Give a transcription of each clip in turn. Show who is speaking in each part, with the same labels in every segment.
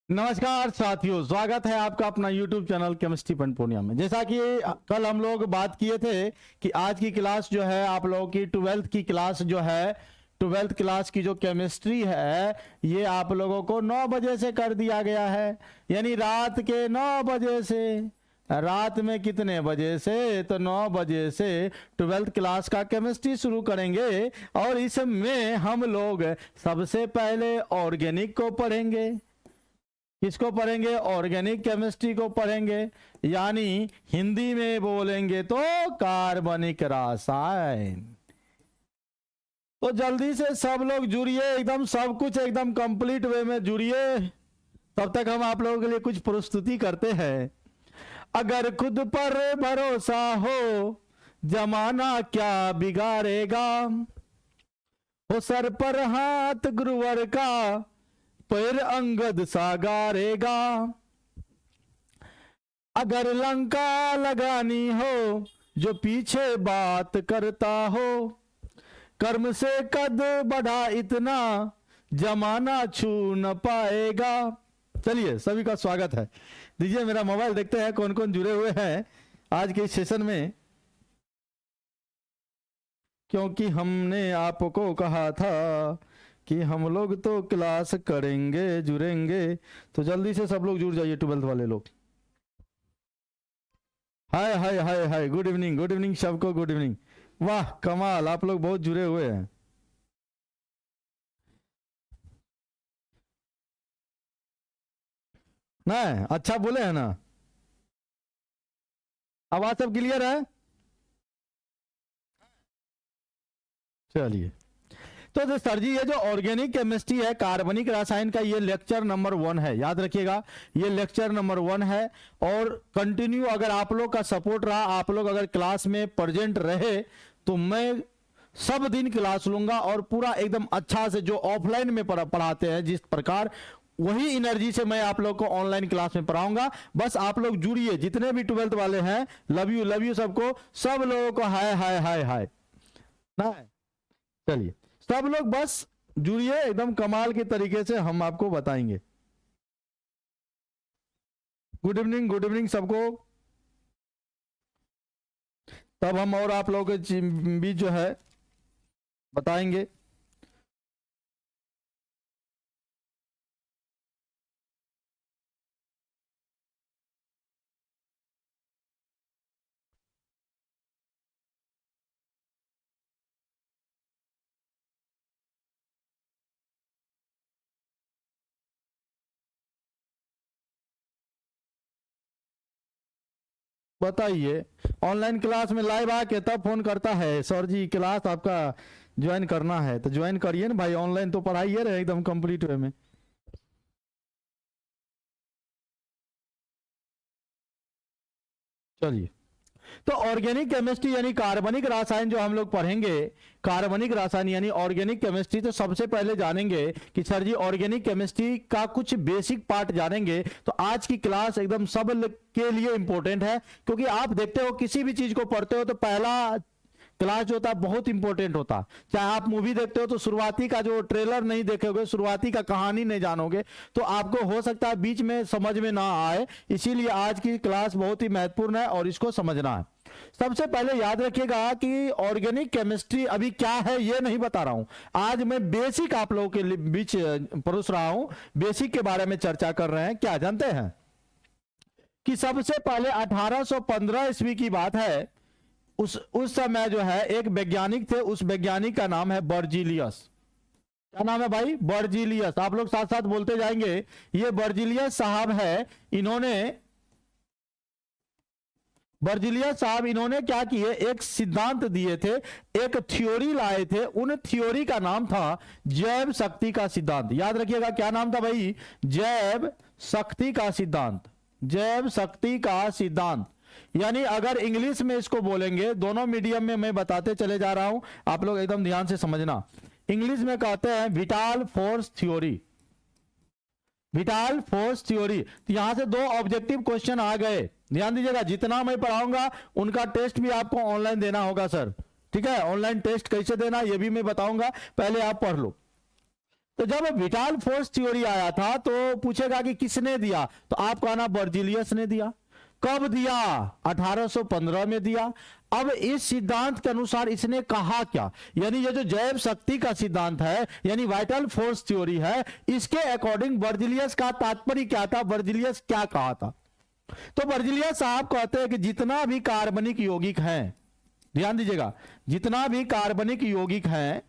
Speaker 1: नमस्कार साथियों, स्वागत है आपका अपना YouTube channel chemistry point Purnia में। जैसा कि कल हम लोग बात किए थे कि आज की क्लास जो है आप लोगों की 12th की क्लास जो है 12th क्लास की जो केमिस्ट्री है ये आप लोगों को 9 बजे से कर दिया गया है, यानी रात के 9 बजे से। रात में कितने बजे से? तो 9 बजे से 12th क्लास का केमिस्ट्री शुरू करेंगे और इसमें हम लोग सबसे पहले ऑर्गेनिक को पढ़ेंगे। किसको पढ़ेंगे? ऑर्गेनिक केमिस्ट्री को पढ़ेंगे, यानी हिंदी में बोलेंगे तो कार्बनिक रसायन। तो जल्दी से सब लोग जुड़िए, एकदम सब कुछ एकदम कंप्लीट वे में जुड़िए। तब तक हम आप लोगों के लिए कुछ प्रस्तुति करते हैं। अगर खुद पर भरोसा हो जमाना क्या बिगाड़ेगा, हो सर पर हाथ गुरुवर का पैर अंगद सागारेगा। अगर लंका लगानी हो जो पीछे बात करता हो, कर्म से कद बढ़ा इतना जमाना छू न पाएगा। चलिए, सभी का स्वागत है। दीजिए मेरा मोबाइल, देखते हैं कौन कौन जुड़े हुए हैं आज के सेशन में, क्योंकि हमने आपको कहा था कि हम लोग तो क्लास करेंगे, जुड़ेंगे। तो जल्दी से सब लोग जुड़ जाइए, 12th वाले लोग। हाय हाय हाय हाय, गुड इवनिंग, गुड इवनिंग सबको, गुड इवनिंग। वाह कमाल, आप लोग बहुत जुड़े हुए हैं। ना अच्छा बोले हैं ना? आवाज सब क्लियर है? चलिए, तो सर जी ये जो ऑर्गेनिक केमिस्ट्री है, कार्बनिक रसायन का, ये लेक्चर नंबर 1 है, याद रखिएगा ये लेक्चर नंबर 1 है। और कंटिन्यू अगर आप लोग का सपोर्ट रहा, आप लोग अगर क्लास में प्रेजेंट रहे, तो मैं सब दिन क्लास लूंगा और पूरा एकदम अच्छा से जो ऑफलाइन में पढ़ाते हैं जिस प्रकार, वही एनर्जी से मैं आप लोग को ऑनलाइन क्लास में पढ़ाऊंगा। बस आप लोग जुड़िए, जितने भी 12th वाले हैं, लव यू सबको, सब लोगों को हाय हाय हाय हाय ना। चलिए सब लोग बस जुड़िए, एकदम कमाल के तरीके से हम आपको बताएंगे। गुड इवनिंग सबको। तब हम और आप लोगों के बीच जो है बताएंगे। बताइए, ऑनलाइन क्लास में लाइव आके तब फोन करता है सर जी क्लास आपका ज्वाइन करना है, तो ज्वाइन करिए ना भाई। ऑनलाइन तो पढ़ाइए रहे एकदम कंप्लीट वे में। चलिए, तो ऑर्गेनिक केमिस्ट्री यानी कार्बनिक रसायन जो हम लोग पढ़ेंगे, कार्बनिक रसायन यानी ऑर्गेनिक केमिस्ट्री, तो सबसे पहले जानेंगे कि सर जी ऑर्गेनिक केमिस्ट्री का कुछ बेसिक पार्ट जानेंगे। तो आज की क्लास एकदम सब के लिए इंपॉर्टेंट है, क्योंकि आप देखते हो किसी भी चीज को पढ़ते हो तो पहला क्लास जो होता है बहुत इंपॉर्टेंट होता। चाहे आप मूवी देखते हो तो शुरुआती का जो ट्रेलर नहीं देखोगे, शुरुआती का कहानी नहीं जानोगे, तो आपको हो सकता है बीच में समझ में ना आए। इसीलिए आज की क्लास बहुत ही महत्वपूर्ण है और इसको समझना है। सबसे पहले याद रखिएगा कि ऑर्गेनिक केमिस्ट्री अभी क्या है ये नहीं बता रहा हूं, आज मैं बेसिक आप लोगों के बीच परोस रहा हूं। बेसिक के बारे में चर्चा कर रहे हैं। क्या जानते हैं कि सबसे पहले 1815 ईस्वी की बात है। उस समय जो है एक वैज्ञानिक थे, उस वैज्ञानिक का नाम है बर्जीलियस। क्या नाम है भाई? बर्जीलियस। आप लोग साथ साथ बोलते जाएंगे। ये बर्जीलियस साहब है, बर्जीलियस साहब इन्होंने क्या किए, एक सिद्धांत दिए थे, एक थ्योरी लाए थे। उन थ्योरी का नाम था जैव शक्ति का सिद्धांत। याद रखिएगा क्या नाम था भाई? जैव शक्ति का सिद्धांत। जैव शक्ति का सिद्धांत, यानी अगर इंग्लिश में इसको बोलेंगे, दोनों मीडियम में मैं बताते चले जा रहा हूं, आप लोग एकदम ध्यान से समझना। इंग्लिश में कहते हैं vital force theory. Vital force theory. तो यहां से 2 ऑब्जेक्टिव क्वेश्चन आ गए। ध्यान दीजिएगा, जितना मैं पढ़ाऊंगा उनका टेस्ट भी आपको ऑनलाइन देना होगा सर। ठीक है, ऑनलाइन टेस्ट कैसे देना ये भी मैं बताऊंगा, पहले आप पढ़ लो। तो जब विटाल फोर्स थ्योरी आया था तो पूछेगा कि किसने दिया, तो आप कहना बर्जिलियस ने दिया। कब दिया? 1815 में दिया। अब इस सिद्धांत के अनुसार इसने कहा क्या, यानी ये जो जैव शक्ति का सिद्धांत है यानी वाइटल फोर्स थ्योरी है, इसके अकॉर्डिंग बर्जिलियस का तात्पर्य क्या था, बर्जिलियस क्या कहा था? तो बर्जिलियस साहब कहते हैं कि जितना भी कार्बनिक यौगिक है, ध्यान दीजिएगा, जितना भी कार्बनिक यौगिक है,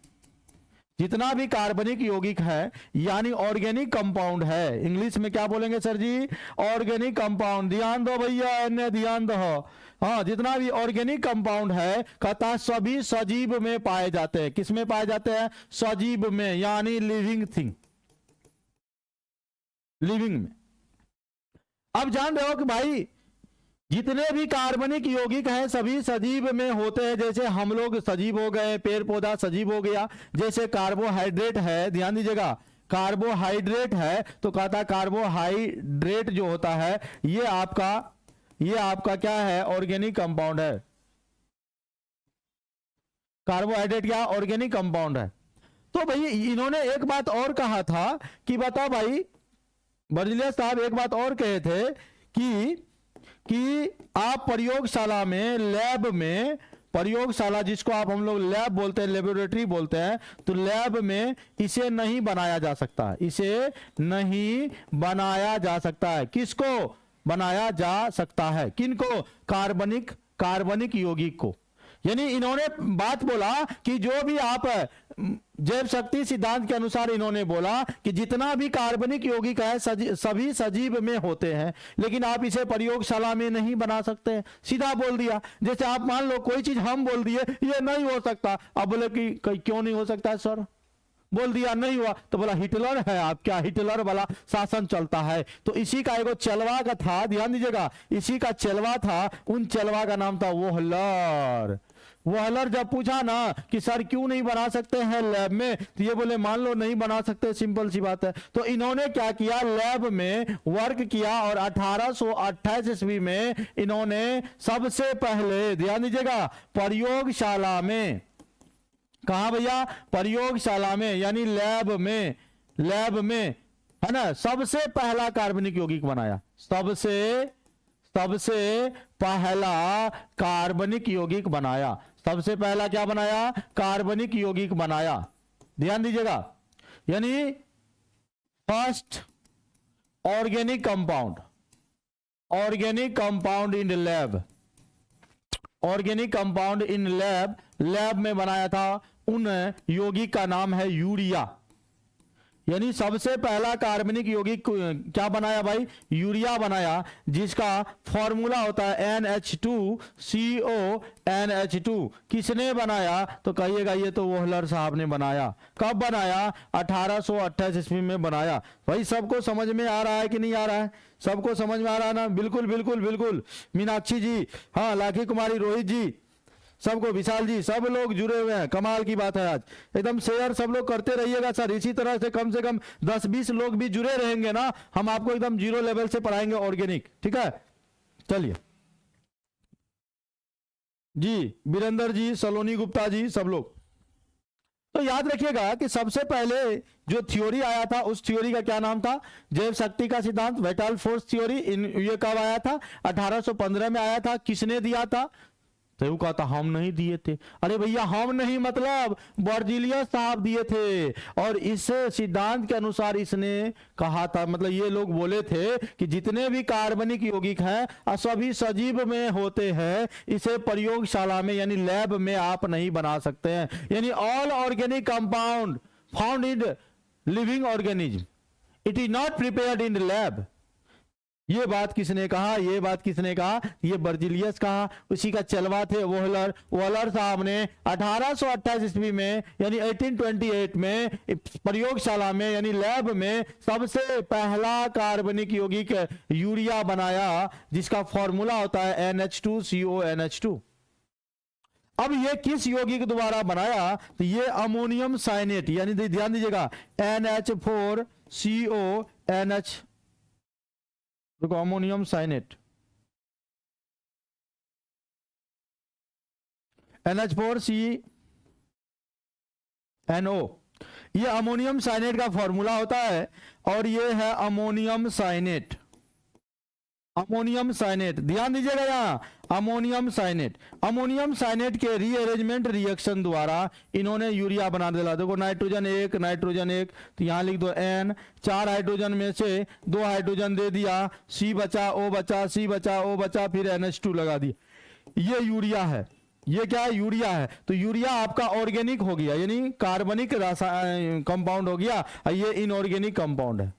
Speaker 1: जितना भी कार्बनिक यौगिक है यानी ऑर्गेनिक कंपाउंड है, इंग्लिश में क्या बोलेंगे सर जी? Organic compound. ध्यान दो भैया, इन्हें ध्यान दो। हाँ, जितना भी ऑर्गेनिक कंपाउंड है कहता सभी सजीव में पाए जाते हैं। किस में पाए जाते हैं? सजीव में, यानी लिविंग थिंग, लिविंग में। अब जान रहे हो कि भाई जितने भी कार्बनिक यौगिक हैं सभी सजीव में होते हैं। जैसे हम लोग सजीव हो गए, पेड़ पौधा सजीव हो गया। जैसे कार्बोहाइड्रेट है, ध्यान दीजिएगा, कार्बोहाइड्रेट है तो कहता कार्बोहाइड्रेट जो होता है ये आपका क्या है? ऑर्गेनिक कंपाउंड है। कार्बोहाइड्रेट क्या? ऑर्गेनिक कंपाउंड है। तो भाई इन्होंने एक बात और कहा था कि बताओ भाई, बर्जिलियस साहब एक बात और कहे थे कि आप प्रयोगशाला में, लैब में, प्रयोगशाला जिसको आप हम लोग लैब बोलते हैं, लेबोरेटरी बोलते हैं, तो लैब में इसे नहीं बनाया जा सकता, इसे नहीं बनाया जा सकता है। किसको बनाया जा सकता है? किनको? कार्बनिक यौगिक को। यानी इन्होंने बात बोला कि जो भी आप जैव शक्ति सिद्धांत के अनुसार इन्होंने बोला कि जितना भी कार्बनिक यौगिक है सभी सजीव में होते हैं, लेकिन आप इसे प्रयोगशाला में नहीं बना सकते। सीधा बोल दिया। जैसे आप मान लो कोई चीज हम बोल दिए ये नहीं हो सकता, अब बोले कि क्यों नहीं हो सकता है सर? बोल दिया नहीं हुआ तो बोला हिटलर है आप क्या, हिटलर वाला शासन चलता है। तो इसी का एगो चलवा का था, ध्यान दीजिएगा, इसी का चलवा था, उन चलवा का नाम था वोहलर। वोहलर जब पूछा ना कि सर क्यों नहीं बना सकते हैं लैब में, तो ये बोले मान लो नहीं बना सकते, सिंपल सी बात है। तो इन्होंने क्या किया, लैब में वर्क किया और 1828 ईस्वी में इन्होंने सबसे पहले, ध्यान दीजिएगा, प्रयोगशाला में, कहा भैया? प्रयोगशाला में यानी लैब में है ना, सबसे पहला कार्बनिक यौगिक बनाया। सबसे पहला कार्बनिक यौगिक बनाया। सबसे पहला क्या बनाया? कार्बनिक यौगिक बनाया। ध्यान दीजिएगा, यानी first organic compound in lab, organic compound in lab में बनाया था। उन यौगिक का नाम है यूरिया। यानी सबसे पहला कार्बनिक यौगिक क्या बनाया भाई? यूरिया बनाया, जिसका फॉर्मूला होता है NH2CO NH2। किसने बनाया? तो कहिएगा ये तो वोहलर साहब ने बनाया। कब बनाया? 1828 ईस्वी में बनाया। भाई सबको समझ में आ रहा है कि नहीं आ रहा है? सबको समझ में आ रहा है ना? बिल्कुल बिल्कुल बिल्कुल। मीनाक्षी जी, हाँ, लाखी कुमारी, रोहित जी, सबको, विशाल जी, सब लोग जुड़े हुए हैं। कमाल की बात है, आज एकदम शेयर सब लोग करते रहिएगा सर। इसी तरह से कम 10-20 लोग भी जुड़े रहेंगे ना, हम आपको एकदम जीरो लेवल से पढ़ाएंगे ऑर्गेनिक, ठीक है? चलिए जी, वीरेंद्र जी, सलोनी गुप्ता जी, सब लोग। तो याद रखिएगा कि सबसे पहले जो थ्योरी आया था उस थ्योरी का क्या नाम था? जैव शक्ति का सिद्धांत, वाइटल फोर्स थ्योरी। ये कब आया था? 1815 में आया था। किसने दिया था? तो वो कहता हम नहीं दिए थे। अरे भैया हम नहीं मतलब बर्जिलियस साहब दिए थे, और इस सिद्धांत के अनुसार इसने कहा था, मतलब ये लोग बोले थे कि जितने भी कार्बनिक यौगिक हैं सभी सजीव में होते हैं, इसे प्रयोगशाला में यानी लैब में आप नहीं बना सकते हैं। यानी all organic compound found in living organism, it is not prepared in lab. ये बात किसने कहा? ये बात किसने कहा? ये बर्जिलियस कहा। उसी का चलवा थे वोहलर साहब ने 1828 ईस्वी में यानी 1828 में प्रयोगशाला में यानी लैब में सबसे पहला कार्बनिक यौगिक यूरिया बनाया, जिसका फॉर्मूला होता है NH2CO NH2। अब ये किस यौगिक द्वारा बनाया? तो ये अमोनियम साइनेट, यानी ध्यान दीजिएगा, NH4CO NH, देखो अमोनियम साइनेट, NH4CNO, ये अमोनियम साइनेट का फॉर्मूला होता है और ये है अमोनियम साइनेट। अमोनियम साइनेट ध्यान दीजिएगा यहां, अमोनियम साइनेट। अमोनियम साइनेट के रीअरेंजमेंट रिएक्शन द्वारा इन्होंने यूरिया बना दिया। देखो नाइट्रोजन एक, नाइट्रोजन एक, तो यहां लिख दो N, 4 हाइड्रोजन में से 2 हाइड्रोजन दे दिया, C बचा, O बचा, C बचा, O बचा, फिर NH2 लगा दिया। ये यूरिया है, ये क्या है? यूरिया है। तो यूरिया आपका ऑर्गेनिक हो गया, यानी कार्बनिक कंपाउंड हो गया, ये इनऑर्गेनिक कंपाउंड है।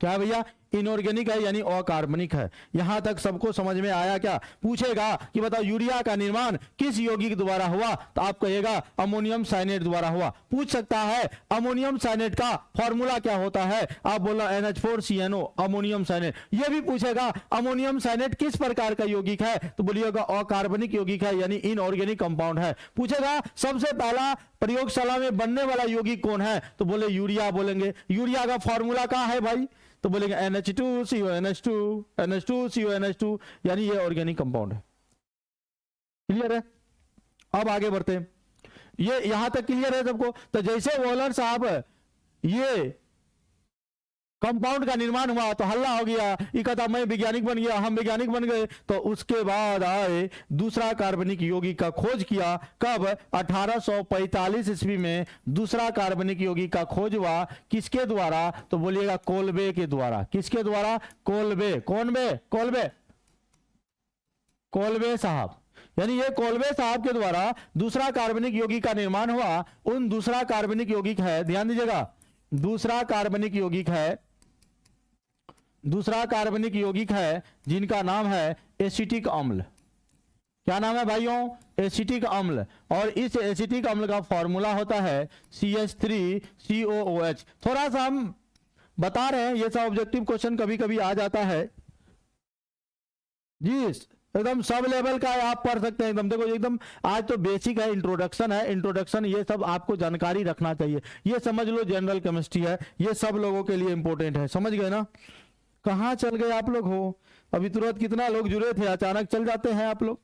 Speaker 1: क्या भैया? इनऑर्गेनिक है यानी अकार्बनिक है। यहां तक सबको समझ में आया क्या? पूछेगा कि बताओ यूरिया का निर्माण किस यौगिक द्वारा हुआ, तो आप कहिएगा अमोनियम साइनेट द्वारा हुआ। पूछ सकता है अमोनियम साइनेट का फॉर्मूला क्या होता है, आप बोला NH4CNO अमोनियम साइनेट। यह भी पूछेगा अमोनियम साइनेट किस प्रकार का यौगिक है, तो बोलिएगा अकार्बनिक यौगिक है यानी इनऑर्गेनिक कंपाउंड है। पूछेगा सबसे पहला प्रयोगशाला में बनने वाला यौगिक कौन है, तो बोले यूरिया बोलेंगे। यूरिया का फॉर्मूला क्या है भाई, तो बोलेंगे NH2CONH2 NH2CONH2 यानी ये ऑर्गेनिक कंपाउंड है। क्लियर है? अब आगे बढ़ते हैं। ये यहां तक क्लियर है सबको? तो जैसे वॉलर साहब ये कंपाउंड का निर्माण हुआ तो हल्ला हो गया, ये कहता मैं वैज्ञानिक बन गया, हम वैज्ञानिक बन गए। तो उसके बाद आए दूसरा कार्बनिक यौगिक का खोज किया। कब? 1845 ईस्वी में दूसरा कार्बनिक यौगिक का खोज हुआ। किसके द्वारा, तो बोलिएगा कोलबे के द्वारा। किसके द्वारा? कोलबे। कौन बे? कोलबे, कोलबे साहब। यानी ये कोलबे साहब के द्वारा दूसरा कार्बनिक यौगिक का निर्माण हुआ। उन दूसरा कार्बनिक यौगिक है, ध्यान दीजिएगा, दूसरा कार्बनिक यौगिक है, दूसरा कार्बनिक यौगिक है जिनका नाम है एसिटिक अम्ल। क्या नाम है भाइयों? एसिटिक अम्ल। और इस एसिटिक अम्ल का फॉर्मूला होता है CH3COOH। थोड़ा सा हम बता रहे हैं, ये सब ऑब्जेक्टिव क्वेश्चन कभी कभी आ जाता है जी, एकदम सब लेवल का आप पढ़ सकते हैं। एकदम देखो, एकदम आज तो बेसिक है, इंट्रोडक्शन है, इंट्रोडक्शन ये सब आपको जानकारी रखना चाहिए। ये समझ लो जनरल केमिस्ट्री है, ये सब लोगों के लिए इंपॉर्टेंट है। समझ गए ना? कहां चल गए आप लोग हो? अभी तुरंत कितना लोग जुड़े थे, अचानक चल जाते हैं आप लोग।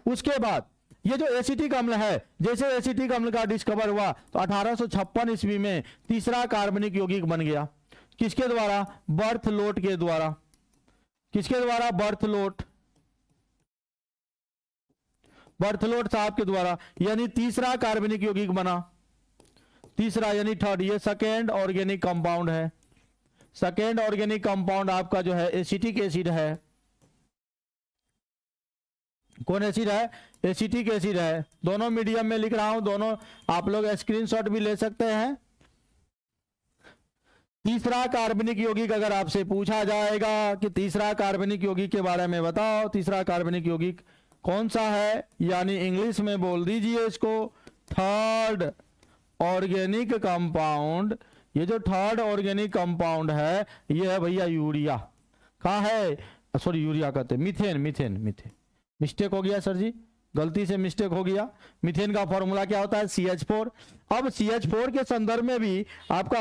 Speaker 1: उसके बाद ये जो एसिटिक अम्ल है, जैसे एसिटिक अम्ल का डिस्कवर हुआ तो 1856 ईस्वी में तीसरा कार्बनिक यौगिक बन गया। किसके द्वारा? बर्थलोट के द्वारा। किसके द्वारा? बर्थलोट, बर्थलोट साहब के द्वारा। यानी तीसरा कार्बनिक यौगिक बना, तीसरा यानी थर्ड। ये सेकेंड ऑर्गेनिक कंपाउंड है। सेकेंड ऑर्गेनिक कंपाउंड आपका जो है एसिटिक एसिड है। कौन एसिड है? एसिटिक एसिड है। दोनों मीडियम में लिख रहा हूं, दोनों आप लोग स्क्रीनशॉट भी ले सकते हैं। तीसरा कार्बनिक यौगिक अगर आपसे पूछा जाएगा कि तीसरा कार्बनिक यौगिक के बारे में बताओ, तीसरा कार्बनिक यौगिक कौन सा है, यानी इंग्लिश में बोल दीजिए इसको थर्ड ऑर्गेनिक कंपाउंड। ये जो थर्ड ऑर्गेनिक कंपाउंड है ये है भैया यूरिया। कहाँ है? सॉरी यूरिया कहते हैं, मीथेन, मीथेन, मीथेन। मिस्टेक हो गया सर जी, गलती से मिस्टेक हो गया। मीथेन का फॉर्मूला क्या होता है? CH4। अब CH4 के संदर्भ में भी आप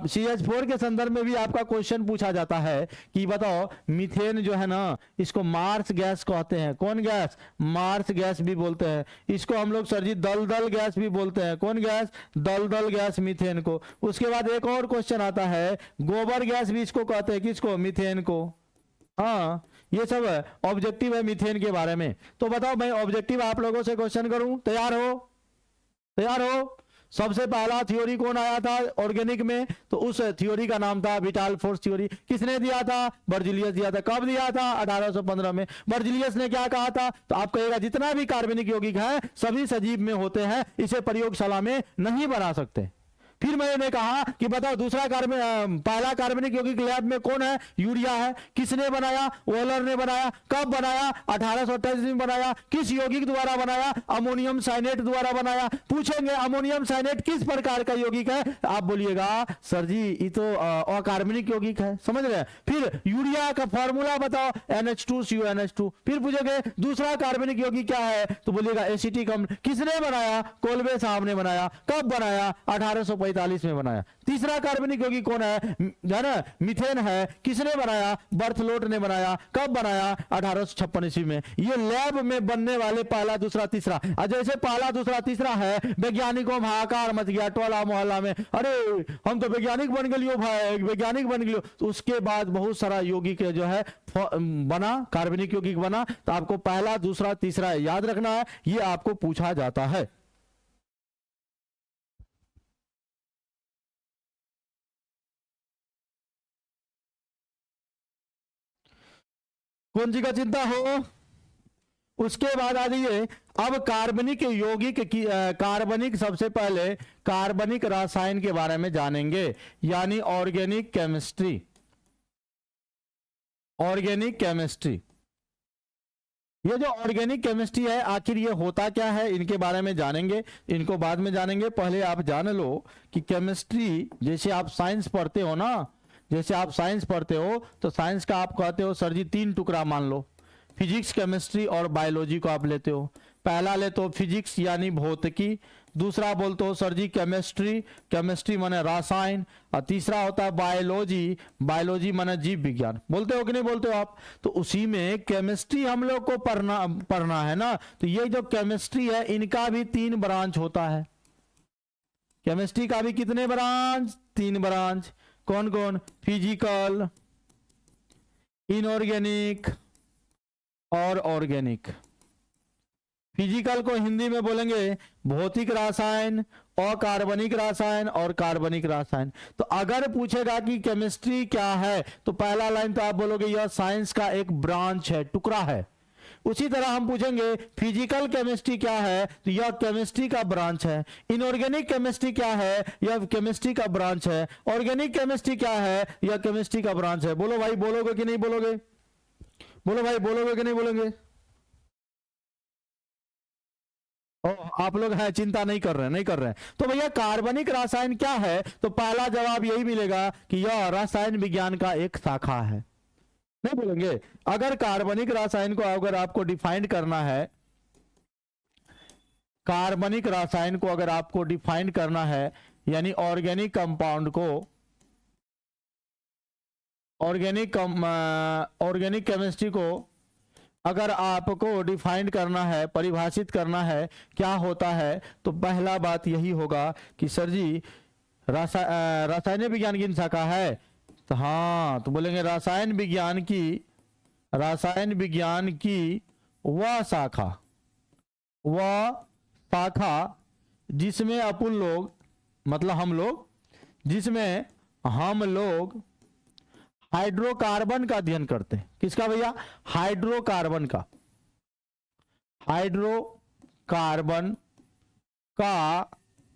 Speaker 1: CH4 के संदर्भ में भी आपका क्वेश्चन पूछा जाता है कि बताओ मीथेन जो है ना, इसको मार्स गैस कहते हैं। कौन गैस? मार्स गैस भी बोलते हैं। इसको हम लोग सर जी दलदल गैस भी बोलते हैं। कौन गैस? दलदल गैस, मीथेन को। उसके बाद एक और क्वेश्चन आता है, गोबर गैस भी इसको कहते हैं। किसको? मीथेन को। हाँ, ये सब ऑब्जेक्टिव है मीथेन के बारे में। तो बताओ मैं ऑब्जेक्टिव आप लोगों से क्वेश्चन करूं, तैयार हो? तैयार हो? सबसे पहला थ्योरी कौन आया था ऑर्गेनिक में, तो उस थ्योरी का नाम था विटाल फोर्स थ्योरी। किसने दिया था? बर्जिलियस दिया था। कब दिया था? 1815 में। बर्जिलियस ने क्या कहा था? तो आप कहेगा जितना भी कार्बनिक यौगिक है सभी सजीव में होते हैं, इसे प्रयोगशाला में नहीं बना सकते। फिर मैंने कहा कि बताओ दूसरा पहला कार्बनिक यौगिक लैब में कौन है? यूरिया है। किसने बनाया? वॉलर ने बनाया। कब बनाया? 1828 में बनाया। किस यौगिक द्वारा बनाया? अमोनियम साइनेट द्वारा बनाया। पूछेंगे अमोनियम साइनेट किस प्रकार का यौगिक है, आप बोलिएगा सर जी ये तो अकार्बनिक यौगिक है। समझ रहे हैं? फिर यूरिया का फॉर्मूला बताओ, NH2CONH2। फिर पूछेंगे दूसरा कार्बनिक यौगिक क्या है, तो बोलिएगा एसिटिक अम्ल। किसने बनाया? कोलबे साहब ने बनाया। कब बनाया? 1845 1943 में बनाया। तीसरा कार्बनिक यौगिक कौन है ना, मीथेन है। किसने बनाया, बर्थलोट ने बनाया। कब बनाया, 1856 ईस्वी में। ये लैब में बनने वाले पहला दूसरा तीसरा। और जैसे पहला दूसरा तीसरा है, वैज्ञानिकों में हाहाकार मच गया टोला मोहल्ला में, अरे हम तो वैज्ञानिक बन गए भाई, वैज्ञानिक बन गए। तो उसके बाद बहुत सारा यौगिक जो है बना, कार्बनिक यौगिक बना। तो आपको पहला दूसरा तीसरा याद रखना है, ये आपको पूछा जाता है। कौन सी का चिंता हो। उसके बाद आ जाइए, अब कार्बनिक यौगिक की कार्बनिक, सबसे पहले कार्बनिक रसायन के बारे में जानेंगे, यानी ऑर्गेनिक केमिस्ट्री। ऑर्गेनिक केमिस्ट्री, ये जो ऑर्गेनिक केमिस्ट्री है आखिर ये होता क्या है, इनके बारे में जानेंगे। इनको बाद में जानेंगे, पहले आप जान लो कि केमिस्ट्री, जैसे आप साइंस पढ़ते हो ना, जैसे आप साइंस पढ़ते हो तो साइंस का आप कहते हो सर जी 3 टुकड़ा मान लो, फिजिक्स, केमिस्ट्री और बायोलॉजी को आप लेते हो। पहला लेते हो फिजिक्स यानी भौतिकी, दूसरा बोलते हो सर जी केमिस्ट्री, केमिस्ट्री माने रसायन, और तीसरा होता है बायोलॉजी, बायोलॉजी माने जीव विज्ञान। बोलते हो कि नहीं बोलते हो आप। तो उसी में केमिस्ट्री हम लोग को पढ़ना है ना। तो ये जो केमिस्ट्री है इनका भी 3 ब्रांच होता है। केमिस्ट्री का भी कितने ब्रांच, 3 ब्रांच। कौन कौन, फिजिकल, इनऑर्गेनिक और ऑर्गेनिक। फिजिकल को हिंदी में बोलेंगे भौतिक रसायन, अकार्बनिक रसायन और कार्बनिक रसायन। तो अगर पूछेगा कि केमिस्ट्री क्या है, तो पहला लाइन तो आप बोलोगे यह साइंस का एक ब्रांच है, टुकड़ा है। उसी तरह हम पूछेंगे फिजिकल केमिस्ट्री क्या है, तो यह केमिस्ट्री का ब्रांच है। इनऑर्गेनिक केमिस्ट्री क्या है, यह केमिस्ट्री का ब्रांच है। ऑर्गेनिक केमिस्ट्री क्या है, यह केमिस्ट्री का ब्रांच है। बोलो भाई, बोलोगे कि नहीं बोलोगे, बोलो भाई, बोलोगे कि नहीं बोलोगे। आप लोग है चिंता नहीं कर रहे हैं, नहीं कर रहे हैं। तो भैया कार्बनिक रसायन क्या है, तो पहला जवाब यही मिलेगा कि यह रसायन विज्ञान का एक शाखा है। नहीं बोलेंगे। अगर कार्बनिक रसायन को अगर आपको डिफाइन करना है, कार्बनिक रसायन को अगर आपको डिफाइन करना है, यानी ऑर्गेनिक कंपाउंड को, ऑर्गेनिक केमिस्ट्री को अगर आपको डिफाइन करना है, परिभाषित करना है क्या होता है, तो पहला बात यही होगा कि सर जी रासायनिक विज्ञान की शाखा है। तो हाँ, तो बोलेंगे रसायन विज्ञान की वह शाखा जिसमें अपन लोग, मतलब हम लोग, जिसमें हम लोग हाइड्रोकार्बन का अध्ययन करते हैं। किसका भैया, हाइड्रोकार्बन का, हाइड्रोकार्बन का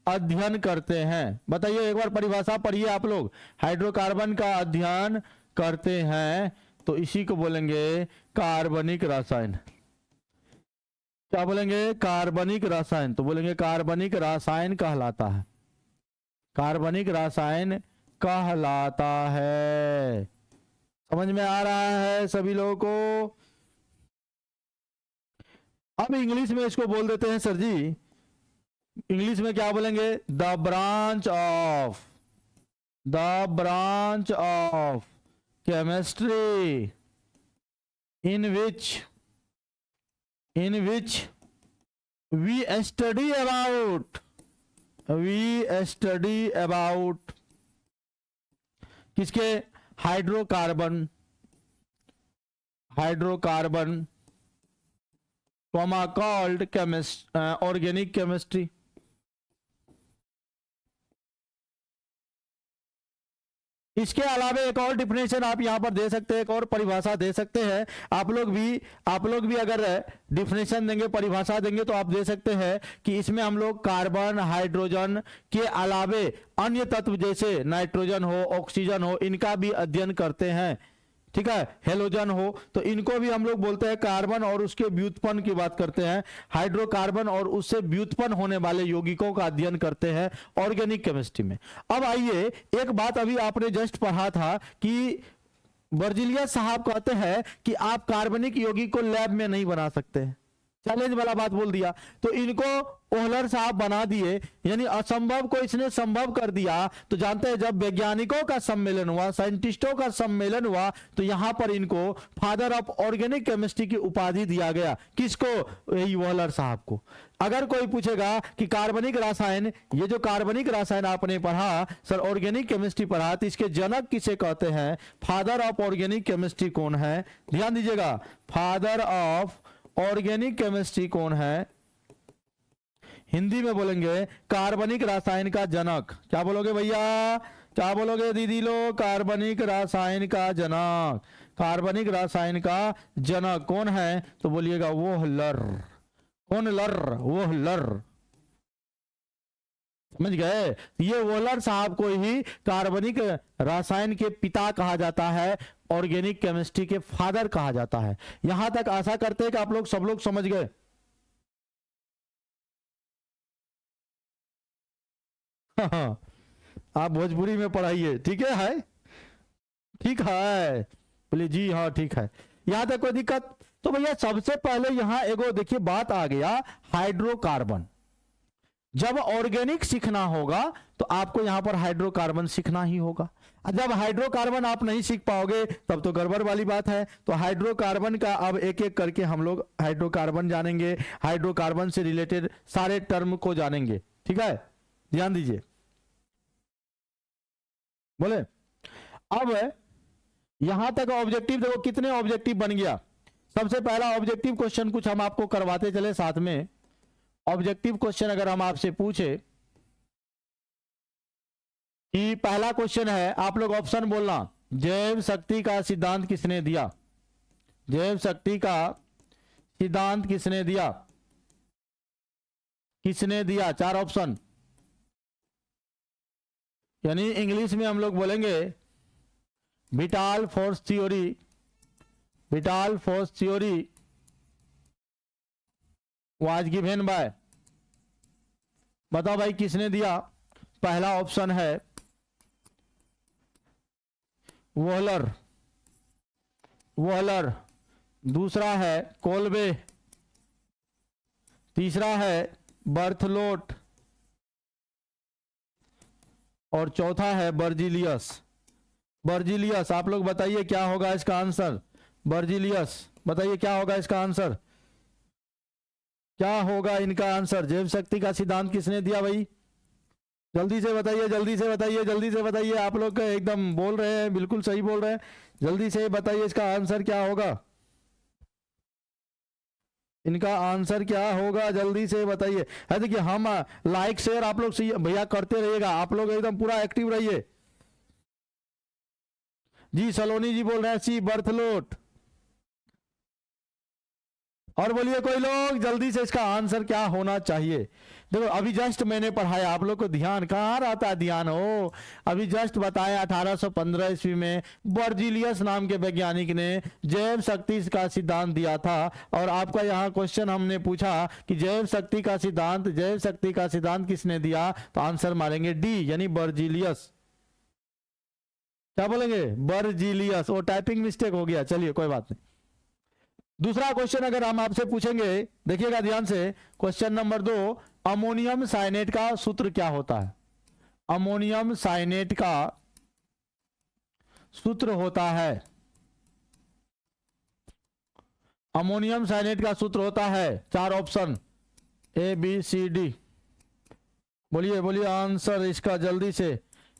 Speaker 1: अध्ययन करते हैं। बताइए एक बार परिभाषा पढ़िए आप लोग, हाइड्रोकार्बन का अध्ययन करते हैं, तो इसी को बोलेंगे कार्बनिक रसायन। क्या बोलेंगे, कार्बनिक रसायन। तो बोलेंगे कार्बनिक रसायन कहलाता है, कार्बनिक रसायन कहलाता है। समझ में आ रहा है सभी लोगों को। अब इंग्लिश में इसको बोल देते हैं सर जी, इंग्लिश में क्या बोलेंगे, the branch of chemistry in which we study about किसके, हाइड्रोकार्बन called ऑर्गेनिक केमिस्ट्री। इसके अलावा एक और डिफिनेशन आप यहां पर दे सकते हैं, एक और परिभाषा दे सकते हैं। आप लोग भी अगर डिफिनेशन देंगे, परिभाषा देंगे, तो आप दे सकते हैं कि इसमें हम लोग कार्बन, हाइड्रोजन के अलावे अन्य तत्व जैसे नाइट्रोजन हो, ऑक्सीजन हो, इनका भी अध्ययन करते हैं। ठीक है, हेलोजन हो, तो इनको भी हम लोग बोलते हैं कार्बन, और उसके व्युत्पन्न की बात करते हैं, हाइड्रोकार्बन, और उससे व्युत्पन्न होने वाले यौगिकों का अध्ययन करते हैं ऑर्गेनिक केमिस्ट्री में। अब आइए, एक बात अभी आपने जस्ट पढ़ा था कि बर्जिलियस साहब कहते हैं कि आप कार्बनिक यौगिक को लैब में नहीं बना सकते। चैलेंज वाला बात बोल दिया। तो इनको ओहलर साहब बना दिए, यानी असंभव को इसने संभव कर दिया। तो जानते हैं जब वैज्ञानिकों का सम्मेलन हुआ, साइंटिस्टों का सम्मेलन हुआ, तो यहां पर इनको फादर ऑफ ऑर्गेनिक केमिस्ट्री की उपाधि दिया गया। किसको? यही ओहलर साहब को। अगर कोई पूछेगा कि कार्बनिक रसायन, ये जो कार्बनिक रसायन आपने पढ़ा सर, ऑर्गेनिक केमिस्ट्री पढ़ा, तो इसके जनक किसे कहते हैं? फादर ऑफ ऑर्गेनिक केमिस्ट्री कौन है? ध्यान दीजिएगा, फादर ऑफ ऑर्गेनिक केमिस्ट्री कौन है? हिंदी में बोलेंगे कार्बनिक रसायन का जनक। क्या बोलोगे भैया? क्या बोलोगे दीदी लोग? कार्बनिक रसायन का जनक। कार्बनिक रसायन का जनक कौन है? तो बोलिएगा वोहलर। कौन लर? वोहलर। समझ गए? ये वोहलर साहब को ही कार्बनिक रसायन के पिता कहा जाता है, ऑर्गेनिक केमिस्ट्री के फादर कहा जाता है। यहां तक आशा करते हैं कि आप लोग सब लोग समझ गए। आप भोजपुरी में पढ़ाइए, ठीक है? ठीक है, बोले जी हाँ ठीक है। यहां तक कोई दिक्कत? तो भैया सबसे पहले यहां एगो देखिए बात आ गया, हाइड्रोकार्बन। जब ऑर्गेनिक सीखना होगा तो आपको यहां पर हाइड्रोकार्बन सीखना ही होगा। जब हाइड्रोकार्बन आप नहीं सीख पाओगे तब तो गड़बड़ वाली बात है। तो हाइड्रोकार्बन का अब एक एक करके हम लोग हाइड्रोकार्बन जानेंगे, हाइड्रोकार्बन से रिलेटेड सारे टर्म को जानेंगे, ठीक है? ध्यान दीजिए, बोले अब यहां तक ऑब्जेक्टिव देखो, कितने ऑब्जेक्टिव बन गया। सबसे पहला ऑब्जेक्टिव क्वेश्चन कुछ हम आपको करवाते चले साथ में। ऑब्जेक्टिव क्वेश्चन अगर हम आपसे पूछे कि पहला क्वेश्चन है, आप लोग ऑप्शन बोलना, जैव शक्ति का सिद्धांत किसने दिया? जैव शक्ति का सिद्धांत किसने दिया? किसने दिया? 4 ऑप्शन। यानी इंग्लिश में हम लोग बोलेंगे vital force theory. Vital force theory was given by, बताओ भाई किसने दिया? पहला ऑप्शन है वोहलर। वोहलर। दूसरा है कोल्बे। तीसरा है बर्थलोट और चौथा है बर्जिलियस। बर्जिलियस, आप लोग बताइए क्या होगा इसका आंसर? बर्जिलियस, बताइए क्या होगा इसका आंसर? क्या होगा इनका आंसर? जैव शक्ति का सिद्धांत किसने दिया भाई? जल्दी से बताइए, जल्दी से बताइए, जल्दी से बताइए। आप लोग एकदम बोल रहे हैं, बिल्कुल सही बोल रहे हैं। जल्दी से बताइए इसका आंसर क्या होगा? इनका आंसर क्या होगा? जल्दी से बताइए। है देखिए, हम लाइक शेयर आप लोग भैया करते रहिएगा, आप लोग एकदम पूरा एक्टिव रहिए। जी सलोनी जी बोल रहे हैं सी बर्थलोट। और बोलिए कोई लोग जल्दी से, इसका आंसर क्या होना चाहिए? देखो अभी जस्ट मैंने पढ़ाया, आप लोग को ध्यान कहाँ रहता है? ध्यान हो, अभी जस्ट बताया 1815 ईस्वी में बर्जिलियस नाम के वैज्ञानिक ने जैव शक्ति का सिद्धांत दिया था। और आपका यहाँ क्वेश्चन हमने पूछा कि जैव शक्ति का सिद्धांत, जैव शक्ति का सिद्धांत किसने दिया? तो आंसर मारेंगे डी, यानी बर्जिलियस। क्या बोलेंगे? बर्जिलियस। वो टाइपिंग मिस्टेक हो गया, चलिए कोई बात नहीं। दूसरा क्वेश्चन अगर हम आपसे पूछेंगे, देखिएगा ध्यान से, क्वेश्चन नंबर 2, अमोनियम साइनेट का सूत्र क्या होता है? अमोनियम साइनेट का सूत्र होता है, अमोनियम साइनेट का सूत्र होता है 4 ऑप्शन ABCD। बोलिए बोलिए आंसर इसका जल्दी से।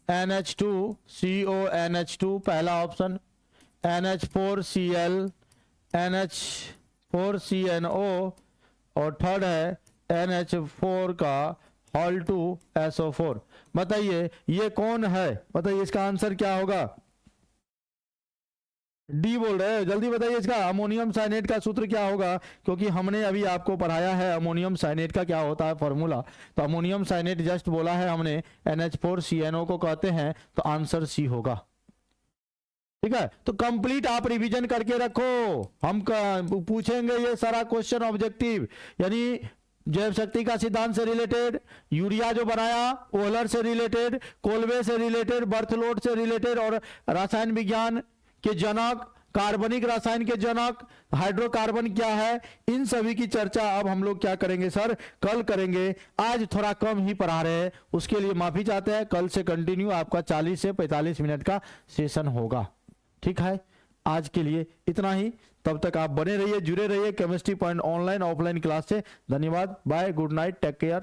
Speaker 1: NH2CONH2 पहला ऑप्शन, NH4Cl, NH4CNO और थर्ड है NH4 का हॉल 2 SO4। बताइए ये कौन है? बताइए इसका आंसर क्या होगा? डी बोल रहे हैं, जल्दी बताइए इसका अमोनियम साइनेट का सूत्र क्या होगा? क्योंकि हमने अभी आपको पढ़ाया है अमोनियम साइनेट का क्या होता है फॉर्मूला। तो अमोनियम साइनेट जस्ट बोला है हमने, NH4CNO को कहते हैं, तो आंसर सी होगा। ठीक है, तो कंप्लीट आप रिवीजन करके रखो। हम पूछेंगे ये सारा क्वेश्चन ऑब्जेक्टिव, यानी जैव शक्ति का सिद्धांत से रिलेटेड, यूरिया जो बनाया ओहलर से रिलेटेड, कोल्बे से रिलेटेड, बर्थलोट से रिलेटेड और रसायन विज्ञान के जनक कार्बनिक रसायन के जनक, हाइड्रोकार्बन क्या है, इन सभी की चर्चा अब हम लोग क्या करेंगे सर, कल करेंगे। आज थोड़ा कम ही पढ़ा रहे हैं, उसके लिए माफी चाहते हैं। कल से कंटिन्यू आपका 40 से 45 मिनट का सेशन होगा, ठीक है। आज के लिए इतना ही, तब तक आप बने रहिए, जुड़े रहिए chemistry point online offline class से। धन्यवाद, bye, good night, take care.